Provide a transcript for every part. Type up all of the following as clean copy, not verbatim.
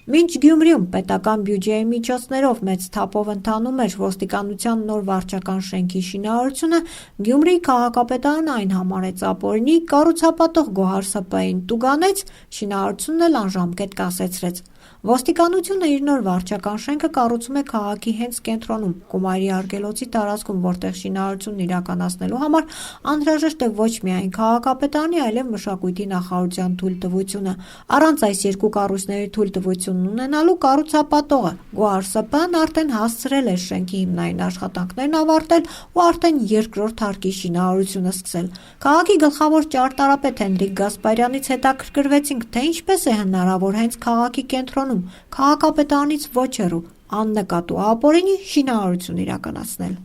Մինչ Գյումրիում պետական բյուջեի միջոցներով մեծ թափով ընթանում էր ոստիկանության նոր վարչական շենքի շինարարությունը, Գյումրիի քաղաքապետարանը այն համարեց ապօրինի, կառուցապատող Գոհար Սպային տուգանեց, շինարարությունն էլ անժամկետ կասեցրեց։ Ոստիկանությունը իր նոր վարչական շենքը կառուցում է քաղաքի հենց կենտրոնում, Կումայրի արգելոցի տարածքում, որտեղ շինարարությունն իրականացնելու համար անհրաժեշտ է ոչ միայն քաղաքապետարանի, այլև մշակույթի նախարարության թույլտվությունը։ Առանց այս երկու կառույցների թույլտվությունն ունենալու կառուցապատողը Գոհար Սպան արդեն հասցրել է շենքի հիմնային աշխատանքներն ավարտել ու արդեն երկրորդ հարկի շինարարությունը սկսել։ Քաղաքի գլխավոր ճարտարապետ Հենրիկ Գասպարյանից հետաքրքրվեցինք, թե ինչպես է հնարավոր հենց քաղաքի կենտրոնում, քաղաքապետարանից ոչ հեռու, աննկատ ու ապօրինի շինարարություն իրականացնել։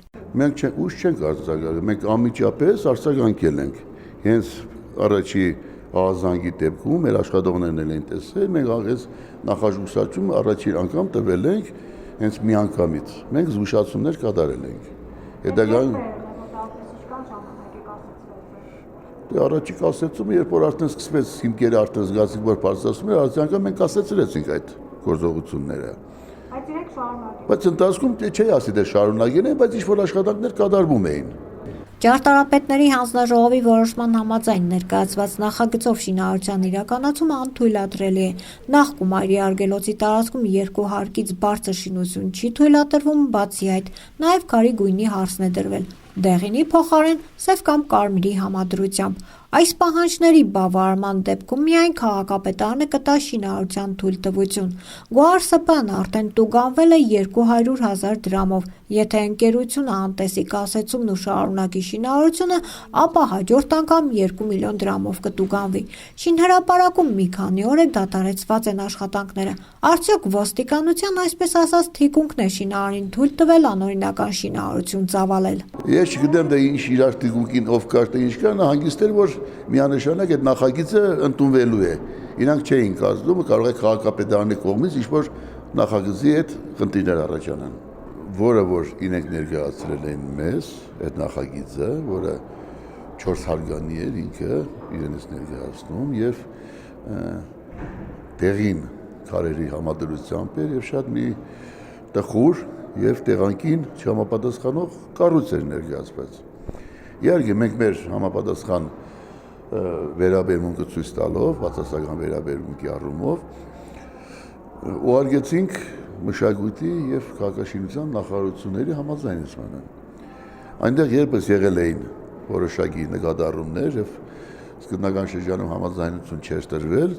Մենք ուշ չենք արձագանքել, մենք անմիջապես արձագանքել ենք։ Հենց առաջի ահազանգի դեպքում մեր աշխատողներն են տեսել, մենք այս նախազգուշացումը առաջին անգամ տվել ենք հենց միանգամից։ Մենք զգուշացումներ կատարել ենք։ Հետագայում առաջի կասեցումը, երբ որ արդեն սկսվեց հիմքերը արդեն զգացինք, որ բարձրացում էր, առաջին անգամ մենք կասեցրեցինք այդ գործողությունները։ Բայց ընթացքում չի ասի թե շարունակել են, բայց ինչ-որ աշխատանքներ կատարվում էին։ Ճարտարապետների հանձնաժողովի որոշման համաձայն ներկայացված նախագծով շինարարության իրականացումը անթույլատրելի է։ Նախ Կումայրի արգելոցի տարածքում երկու հարկից բարձր շինություն չի թույլատրվում, բացի այդ, նաև քարի գույնի հարցն է դրվել։ Դեղինի փոխարեն սև կամ կարմիրի համադրությամբ։ Այս պահանջների բավարարման դեպքում միայն քաղաքապետարանը կտա շինարարության թույլտվություն։ Գոհար Սպանը արդեն տուգանվել է 200,000 դրամով։ Եթե ընկերությունը անտեսի կասեցումն ու շարունակի շինարարությունը, ապա հաջորդ անգամ 2 միլիոն դրամով կտուգանվի։ Շինհրապարակում մի քանի օր է դադարեցված են աշխատանքները։ Արդյոք ոստիկանության այսպես ասած թիկունքն է շինարարին թույլ տվել անօրինական շինարարություն ծավալել։ Ես չգիտեմ, թե ինչ իրար թիկունքին ով կար, թե ինչ կա, նա հանգիստ էր, որ միանշանակ այդ նախագիծը ընդունվելու է։ Իրանք չէին կազմում, կարող է քաղաքապետարանի կողմից ինչ-որ նախագծի հետ խնդիրներ առաջանան, որը որ իրենք ներկայացրել են մեզ այդ նախագիծը, որը 4 հարգանի էր ինքը իրենից ներկայացնում եւ տեղին քարերի համադրությամբ էր եւ շատ մի տխուր եւ տեղանքին չհամապատասխանող կառույց էր ներկայացված։ Իհարկե մենք մեր համապատասխան վերաբերմունքը ցույց տալով, բացասական վերաբերմունքի առումով ուղարկեցինք մշակույթի եւ քաղաքաշինության նախարարությունների համաձայնեցմանը։ Այնտեղ երբս եղել էին որոշակի նկատառումներ եւ սկզբնական շրջանում համաձայնություն չէր տրվել։